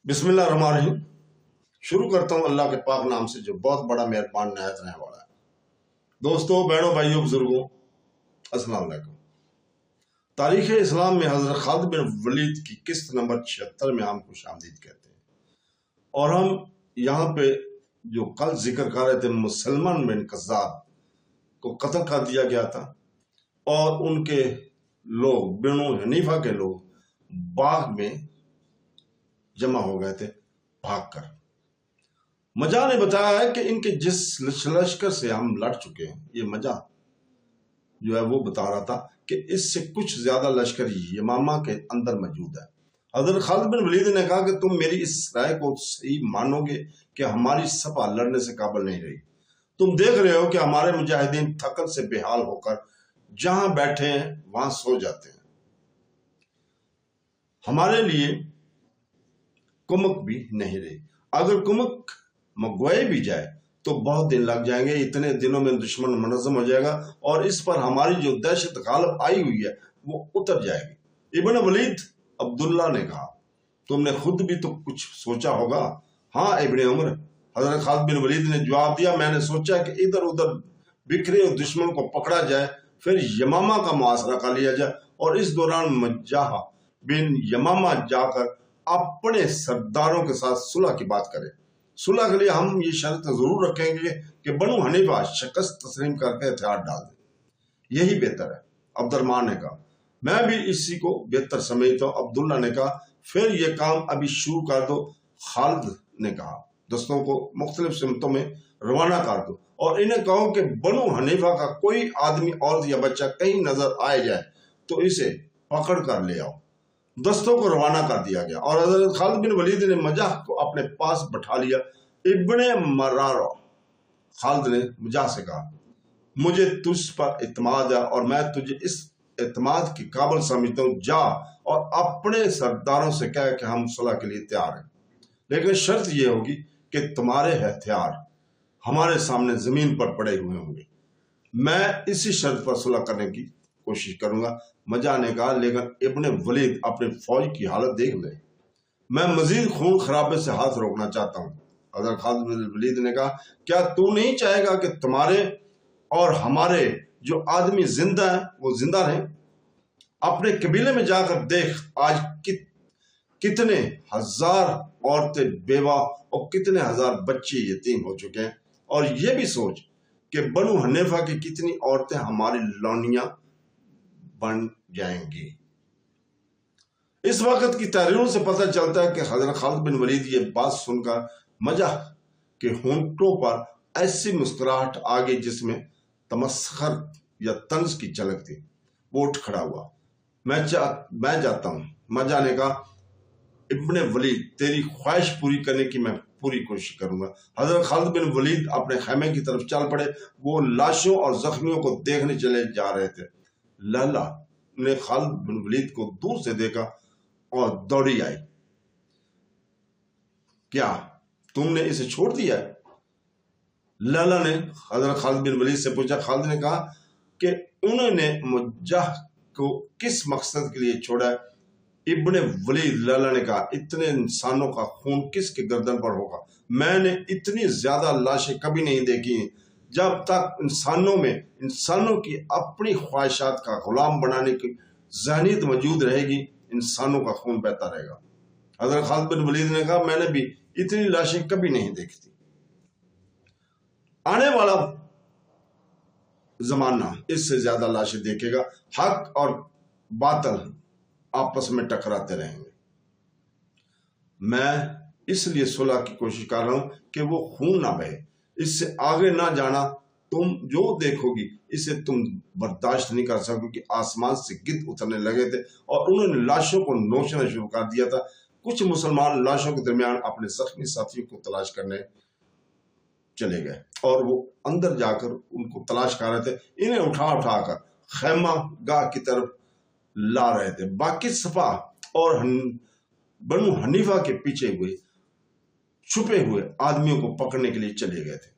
बिस्मिल्लाह रहमान रहीम। शुरू करता हूँ अल्लाह के पाक नाम से जो बहुत बड़ा मेहरबान नहायत रहने वाला है। दोस्तों, बहनों, भाइयों, बुजुर्गों, अस्सलाम वालेकुम। तारीख इस्लाम में हजरत खालिद बिन वलीद की किस्त नंबर 76 में हम खुशामदीद कहते हैं। और हम यहाँ पे जो कल जिक्र कर रहे थे, मुसलमान बिन कज़्ज़ाब को कत्ल कर दिया गया था और उनके लोग, बनु हनीफा के लोग बाग में जमा हो गए थे भागकर। मजा ने बताया है कि इनके जिस लश्कर से हम लड़ चुके हैं, ये मजा जो है वो बता रहा था कि इससे कुछ ज्यादा लश्कर यमामा के अंदर मौजूद है। हजरत खालिद बिन वलीद ने कहा कि तुम मेरी इस राय को सही मानोगे कि हमारी सपा लड़ने से काबिल नहीं रही। तुम देख रहे हो कि हमारे मुजाहिदीन थकन से बेहाल होकर जहां बैठे हैं वहां सो जाते हैं। हमारे लिए कुमक भी नहीं रही। अगर कुमक मंगवाई भी जाए तो बहुत दिन लग जाएंगे। इतने दिनों में दुश्मन मुनज़्ज़म हो जाएगा और इस पर हमारी जो दहशत गालिब आई हुई है वो उतर जाएगी। इब्न वलीद अब्दुल्ला ने कहा, तुमने खुद भी तो कुछ सोचा होगा। हाँ इब्न उमर, हजरत खालिद बिन वलीद ने जवाब दिया, मैंने सोचा कि इधर उधर बिखरे दुश्मन को पकड़ा जाए, फिर यमामा का मुआसरा कर लिया जाए और इस दौरान मज्जाह बिन यमामा जाकर अपने सरदारों के साथ सुलह की बात करें। सुलह के लिए हम ये शर्त जरूर रखेंगे कि बनु हनीफा शिकस्त तस्लीम करके हथियार डाल दे, यही बेहतर है। अब्दुर्रहमान ने कहा, मैं भी इसी को बेहतर समझता हूँ। अब्दुल्ला ने कहा, फिर ये काम अभी शुरू कर दो। खालिद ने कहा, दस्तों को मुख्तलिफ सिमतों में रवाना कर दो और इन्हें कहो कि बनु हनीफा का कोई आदमी, औरत या बच्चा कहीं नजर आए जाए तो इसे पकड़ कर ले आओ। दस्तों को रवाना कर दिया गया और हजरत खालिद बिन वलीद ने मजाह को अपने पास बैठा लिया। इब्ने मरारा, खालिद ने मजाह से कहा, मुझे तुझ पर इत्मीनान है और मैं तुझे इस इत्मीनान की काबिल समझता हूँ। जा और अपने सरदारों से कह कि हम सुलह के लिए तैयार हैं, लेकिन शर्त यह होगी कि तुम्हारे हथियार हमारे सामने जमीन पर पड़े हुए होंगे। मैं इसी शर्त पर सुलह करने की कोशिश करूंगा। मजा ने कहा, लेकिन इब्ने वलीद अपने फौज की हालत देख ले, मैं मजीद खून खराबे से हाथ रोकना चाहता हूँ। हजरत खालिद बिन वलीद ने कहा, क्या तू नहीं चाहेगा कि तुम्हारे और हमारे जो आदमी जिंदा हैं वो जिंदा रहें? अपने कबीले में जाकर देख, आज कितने हजार औरतें बेवा और कितने हजार बच्चे यतीम हो चुके हैं। और ये भी सोच कि बनु हनीफा की कितनी औरतें हमारी लौनियां बन जाएंगी। इस वक्त की तहरीरों से पता चलता है कि हजरत खालिद बिन वलीद ये बात सुनकर मजाह के होंठों पर ऐसी मुस्कुराहट आ गई जिसमें तमस्खर या तंज की झलक थी। वो उठ खड़ा हुआ। मैं जाता हूं। मजा ने कहा, इब्ने वलीद, तेरी ख्वाहिश पूरी करने की मैं पूरी कोशिश करूंगा। हजरत खालिद बिन वलीद अपने खैमे की तरफ चल पड़े। वो लाशों और जख्मियों को देखने चले जा रहे थे। लैला ने खालिद बिन वलीद को दूर से देखा और दौड़ी आई। क्या तुमने इसे छोड़ दिया है? लैला ने हजरत खालिद बिन वलीद से पूछा। खालिद ने कहा कि उन्होंने मुजाह को किस मकसद के लिए छोड़ा है? इब्ने वलीद, लैला ने कहा, इतने इंसानों का खून किसके गर्दन पर होगा? मैंने इतनी ज्यादा लाशें कभी नहीं देखी। जब तक इंसानों में इंसानों की अपनी ख्वाहिशात का गुलाम बनाने की ज़हनीत मौजूद रहेगी, इंसानों का खून बहता रहेगा। हजरत खालिद बिन वलीद ने कहा, मैंने भी इतनी लाशें कभी नहीं देखी थी। आने वाला जमाना इससे ज्यादा लाशें देखेगा। हक और बातिल आपस में टकराते रहेंगे। मैं इसलिए सुलह की कोशिश कर रहा हूं कि वो खून ना बहे। इससे आगे ना जाना। तुम जो देखोगी इसे तुम बर्दाश्त नहीं कर सकोगे। आसमान से गिद्ध उतरने लगे थे और उन्होंने लाशों को नोचना शुरू कर दिया था। कुछ मुसलमान लाशों के दरमियान अपने जख्मी साथियों को तलाश करने चले गए और वो अंदर जाकर उनको तलाश कर रहे थे। इन्हें उठा उठाकर खैमा गाह की तरफ ला रहे थे। बाकी सपा और बनु हनीफा के पीछे हुए छुपे हुए आदमियों को पकड़ने के लिए चले गए थे।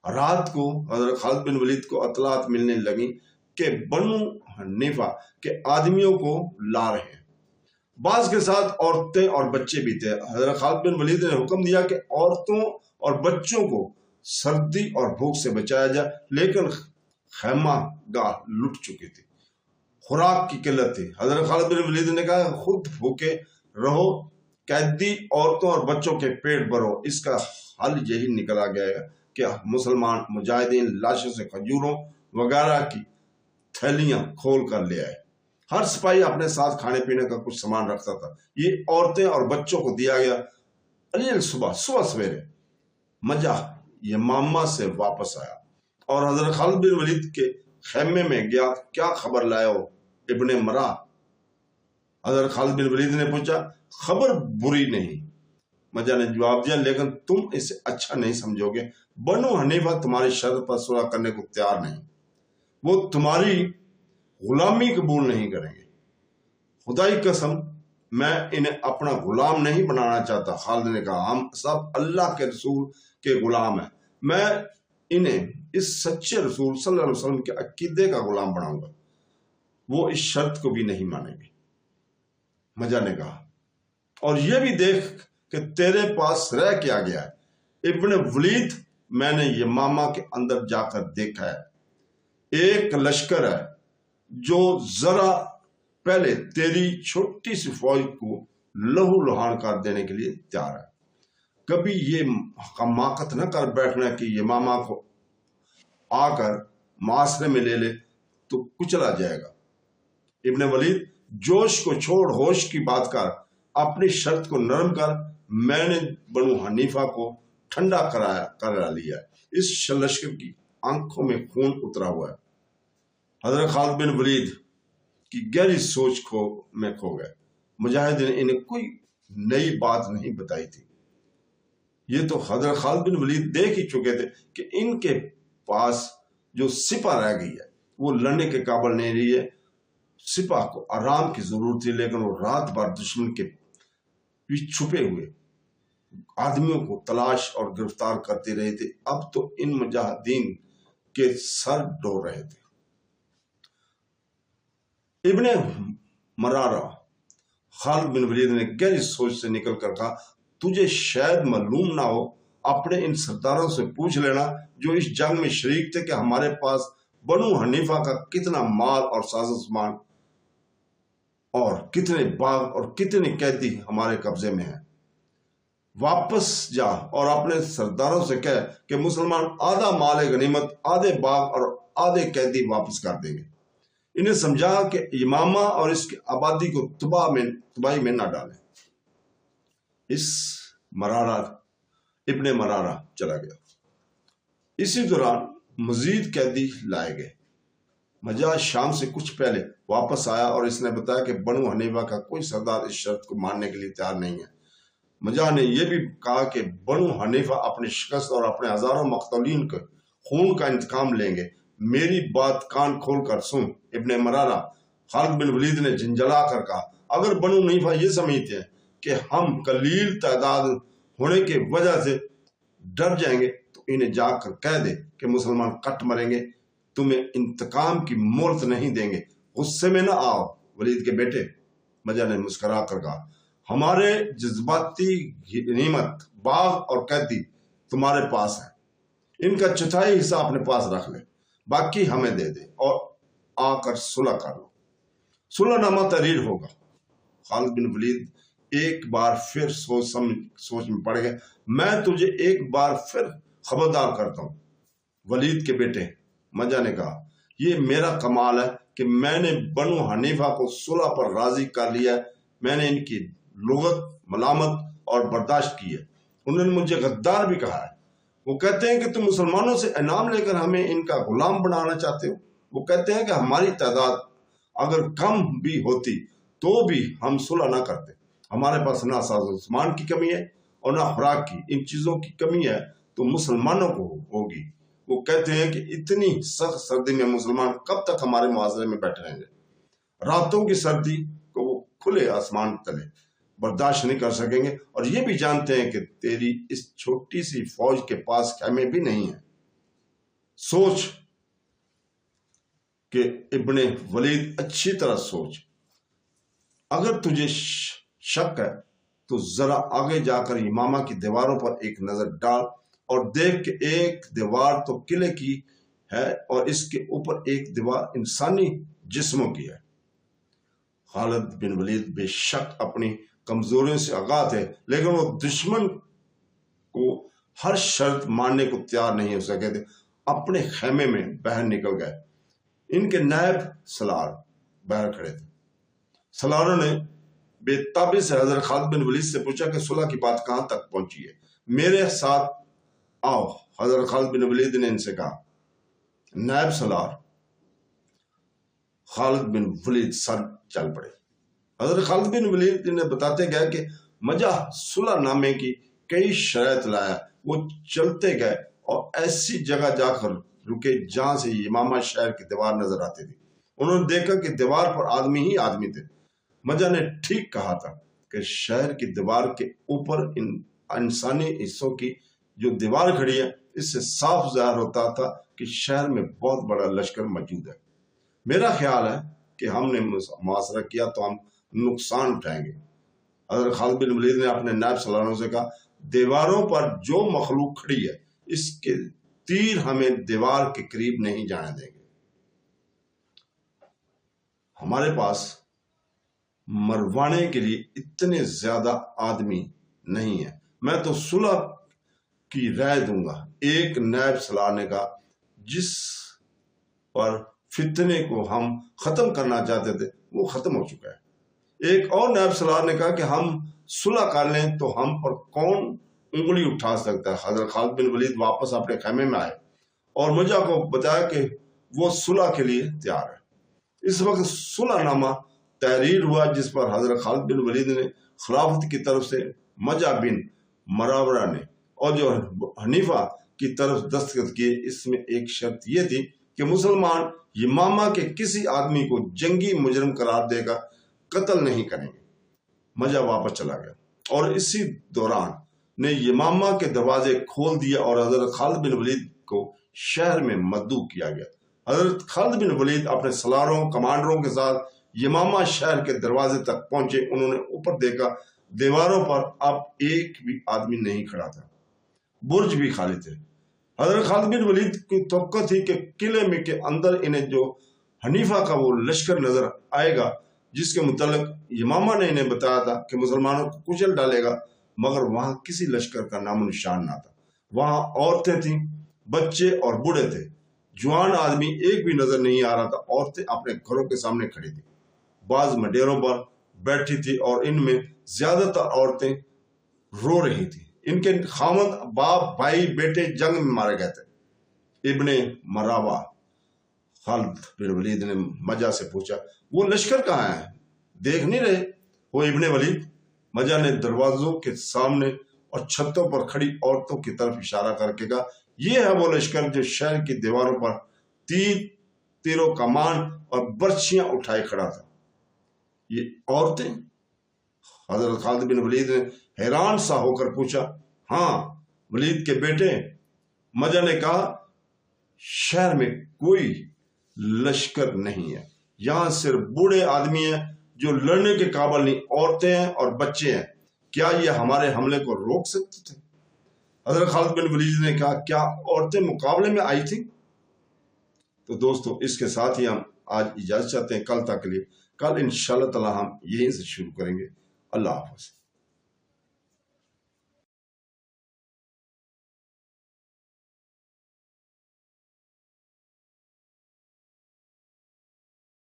रात को हजरत खालिद बिन वलीद को अतलात मिलने लगी कि बनु हनीफा के आदमियों को ला रहे हैं। بعض کے ساتھ عورتیں اور بچے بھی تھے۔ حضرت خالد بن ولید نے حکم دیا کہ عورتوں اور بچوں کو سردی اور بھوک سے بچایا جائے، لیکن خیمہ گاہ لٹ چکی تھی، خوراک کی قلت تھی۔ حضرت خالد بن ولید نے کہا خود بھوکے رہو، قیدی عورتوں اور بچوں کے پیٹ بھرو۔ اس کا حل یہی نکلا گیا کہ مسلمان مجاہدین لاشوں سے کھجوروں وغیرہ کی تھیلیاں کھول کر لے آئے۔ ہر سپاہی اپنے ساتھ کھانے پینے کا کچھ سامان رکھتا تھا۔ یہ عورتیں اور بچوں کو دیا گیا۔ علی صبح سویرے مجہ یمامہ سے واپس آیا اور حضرت خالد بن ولید کے خیمے میں گیا۔ کیا خبر لائے ہو ابن مرا؟ حضرت خالد بن ولید نے پوچھا۔ خبر بری نہیں، مجہ نے جواب دیا، لیکن تم اسے اچھا نہیں سمجھو گے۔ بنو حنیفہ تمہاری شرط پر صلح کرنے کو تیار نہیں، وہ تمہاری غلامی قبول نہیں کریں گے۔ خدائی قسم میں انہیں اپنا غلام نہیں بنانا چاہتا۔ خالد نے کہا ہم سب اللہ کے رسول کے غلام ہیں، میں انہیں اس سچے رسول صلی اللہ علیہ وسلم کے عقیدے کا غلام بناؤں گا، وہ اس شرط کو بھی نہیں مانیں گے۔ مجہ نے کہا اور یہ بھی دیکھ کہ تیرے پاس رہ کیا گیا ہے۔ ابن ولید میں نے یمامہ کے اندر جا کر دیکھا ہے، ایک لشکر ہے جو ذرا پہلے تیری چھوٹی سی فوج کو لہو لہان کر دینے کے لیے تیار ہے۔ کبھی یہ حماقت نہ کر بیٹھنا کہ یمامہ کو آ کر معاشرے میں لے لے تو کچلا جائے گا۔ ابن ولید جوش کو چھوڑ ہوش کی بات کر، اپنی شرط کو نرم کر، میں نے بنو حنیفہ کو ٹھنڈا کرا لیا ہے۔ اس لشکر کی آنکھوں میں خون اترا ہوا ہے۔ حضرت خالد بن ولید کی گہری سوچ میں کھو گئے۔ مجاہد نے انہیں کوئی نئی بات نہیں بتائی تھی، یہ تو حضرت خالد بن ولید دیکھ ہی چکے تھے کہ ان کے پاس جو سپہ رہ گئی ہے وہ لڑنے کے قابل نہیں رہی ہے۔ سپاہ کو آرام کی ضرورت تھی، لیکن وہ رات بھر دشمن کے چھپے ہوئے آدمیوں کو تلاش اور گرفتار کرتے رہے تھے۔ اب تو ان مجاہدین کے سر ڈور رہے تھے۔ ابن مرارہ خالد بن ولید نے گہری سوچ سے نکل کر کہا تجھے شاید معلوم نہ ہو، اپنے ان سرداروں سے پوچھ لینا جو اس جنگ میں شریک تھے کہ ہمارے پاس بنو حنیفہ کا کتنا مال اور ساز و سامان اور کتنے باغ اور کتنے قیدی ہمارے قبضے میں ہیں۔ واپس جا اور اپنے سرداروں سے کہہ کہ مسلمان آدھا مال غنیمت، آدھے باغ اور آدھے قیدی واپس کر دیں گے۔ انہیں سمجھا کہ یمامہ اور اس کی آبادی کو تباہی میں نہ ڈالیں۔ ابن مرارہ چلا گیا۔ اسی دوران مزید قیدی لائے گئے۔ مجاہ شام سے کچھ پہلے واپس آیا اور اس نے بتایا کہ بنو حنیفہ کا کوئی سردار اس شرط کو ماننے کے لیے تیار نہیں ہے۔ مجاہ نے یہ بھی کہا کہ بنو حنیفہ اپنی شکست اور اپنے ہزاروں مقتولین کے خون کا انتقام لیں گے۔ میری بات کان کھول کر سن۔ ابن مرارہ خالد بن ولید نے جھنجھلا کر کہا اگر بنو حنیفہ یہ سمجھتے ہیں کہ ہم قلیل تعداد ہونے کی وجہ سے ڈر جائیں گے تو انہیں جا کر کہہ دے کہ مسلمان کٹ مریں گے، تمہیں انتقام کی مہلت نہیں دیں گے۔ غصے میں نہ آؤ ولید کے بیٹے، مجاہ نے مسکرا کر کہا ہمارے جذباتی غنیمت، باغ اور قیدی تمہارے پاس ہیں، ان کا چوتھائی حصہ اپنے پاس رکھ لے، باقی ہمیں دے دے اور آ کر صلح کر لو۔ صلح نامہ تحریر ہوگا۔ خالد بن ولید ایک بار پھر سوچ میں پڑ گئے۔ میں تجھے ایک بار پھر خبردار کرتا ہوں ولید کے بیٹے، مجاہ نے کہا یہ میرا کمال ہے کہ میں نے بنو حنیفہ کو صلح پر راضی کر لیا ہے۔ میں نے ان کی لغت، ملامت اور برداشت کی ہے۔ انہوں نے مجھے غدار بھی کہا ہے۔ وہ کہتے ہیں کہ تم مسلمانوں سے انعام لے کر ہمیں ان کا غلام بنانا چاہتے ہو۔ وہ کہتے ہیں کہ ہماری تعداد اگر کم بھی ہوتی تو بھی ہم صلح نہ کرتے۔ ہمارے پاس نہ ساز و سامان کی کمی ہے اور نہ خوراک کی، ان چیزوں کی کمی ہے تو مسلمانوں کو ہوگی۔ وہ کہتے ہیں کہ اتنی سخت سردی میں مسلمان کب تک ہمارے معاشرے میں بیٹھے رہیں گے؟ راتوں کی سردی کو وہ کھلے آسمان تلے برداشت نہیں کر سکیں گے، اور یہ بھی جانتے ہیں کہ تیری اس چھوٹی سی فوج کے پاس خیمے بھی نہیں ہیں۔ سوچ کہ ابن ولید اچھی طرح سوچ، अगर तुझे शक है तो जरा आगे जाकर यमामा की दीवारों पर एक नजर डाल और देख के एक दीवार तो किले की है और इसके ऊपर एक दीवार इंसानी जिस्मों की है। खालिद बिन वलीद बेशक अपनी कमजोरियों से आगाह थे, लेकिन वो दुश्मन को हर शर्त मानने को तैयार नहीं हो सके थे। अपने खेमे में बाहर निकल गए। इनके नायब सलार बाहर खड़े थे। सलारों ने बेताबी से हजरत खालिद बिन वलीद से पूछा कि सुलह की बात कहां तक पहुंची है, मेरे साथ आओ। हजरत खालिद बिन वलीद ने इनसे कहा। नायब सलार खालिद बिन वलीद सर चल पड़े। हजरत खालिद बिन वलीद ने बताते गए कि मजाह सुलह नामे की कई शर्त लाया। वो चलते गए और ऐसी जगह जाकर रुके जहां से यमामा शहर की दीवार नजर आती थी। उन्होंने देखा कि दीवार पर आदमी ही आदमी थे। मजा ने ठीक कहा था कि शहर की दीवार के ऊपर इन इंसानी हिस्सों की जो दीवार खड़ी है, इससे साफ जाहिर होता था कि शहर में बहुत बड़ा लश्कर मौजूद है। मेरा ख्याल है कि हमने मुआसरा किया तो हम नुकसान उठाएंगे। हज़रत खालिद बिन वलीद ने अपने नायब सलारों से कहा, दीवारों पर जो मखलूक खड़ी है, इसके तीर हमें दीवार के करीब नहीं जाने देंगे। हमारे पास मरवाने के लिए इतने ज्यादा आदमी नहीं है। मैं तो सुलह की राय दूंगा। एक नायब सलार ने कहा, जिस पर फितने को हम खत्म करना चाहते थे वो खत्म हो चुका है। एक और नायब सलार ने कहा कि हम सुलह कर लें तो हम पर कौन उंगली उठा सकता है। हजरत खालिद बिन वलीद वापस अपने खेमे में आए और मुझा को बताया कि वो सुलह के लिए तैयार है। इस वक्त सुलहनामा तहरीर हुआ, जिस पर हजरत खालिद बिन वलीद ने खिलाफत की तरफ से मजा बिन मरावरा ने और जो हनीफा की तरफ दस्तखत किए। इसमें एक शर्त यह थी कि मुसलमान यमामा के किसी आदमी को जंगी मुजरिम करार देकर कत्ल नहीं करेंगे। मजा वापस चला गया और इसी दौरान ने यमामा के दरवाजे खोल दिए और हजरत खालिद बिन वलीद को शहर में मद्दू किया गया। हजरत खालिद बिन वलीद अपने सलारों कमांडरों के साथ यमामा शहर के दरवाजे तक पहुंचे। उन्होंने ऊपर देखा, दीवारों पर अब एक भी आदमी नहीं खड़ा था, बुर्ज भी खाली थे। हजरत खालिद बिन वलीद की तवक्को थी कि किले में के अंदर इन्हें जो हनीफा का वो लश्कर नजर आएगा, जिसके मुतल्लिक यमामा ने इन्हें बताया था कि मुसलमानों को कुचल डालेगा, मगर वहां किसी लश्कर का नामो निशान ना था। वहां औरतें थीं, बच्चे और बूढ़े थे, जवान आदमी एक भी नजर नहीं आ रहा था। औरतें अपने घरों के सामने खड़ी थी, बाज मडेरों पर बैठी थी और इनमें ज्यादातर औरतें रो रही थी। इनके खामद बाप भाई बेटे जंग में मारे गए थे। इब्ने मरावा खालिद बिन वलीद ने मजा से पूछा, वो लश्कर कहाँ है, देख नहीं रहे? वो इब्ने वलीद मजा ने दरवाजों के सामने और छतों पर खड़ी औरतों की तरफ इशारा करके कहा, यह है वो लश्कर जो शहर की दीवारों पर तीरों कमान और बर्छियां उठाए खड़ा था। ये औरतें? हजरत खालिद बिन वलीद ने हैरान सा होकर पूछा। हाँ, वलीद के बेटे। मजा ने कहा, शहर में कोई लश्कर नहीं है, यहां सिर्फ बूढ़े आदमी हैं जो लड़ने के काबिल नहीं, औरतें हैं और बच्चे हैं। क्या ये हमारे हमले को रोक सकते थे? हजरत खालिद बिन वलीद ने कहा, क्या औरतें मुकाबले में आई थी? तो दोस्तों, इसके साथ ही हम आज इजाजत चाहते हैं कल तक के लिए। कल इंशाअल्लाह ताला हम यहीं से शुरू करेंगे। अल्लाह हाफ़िज़।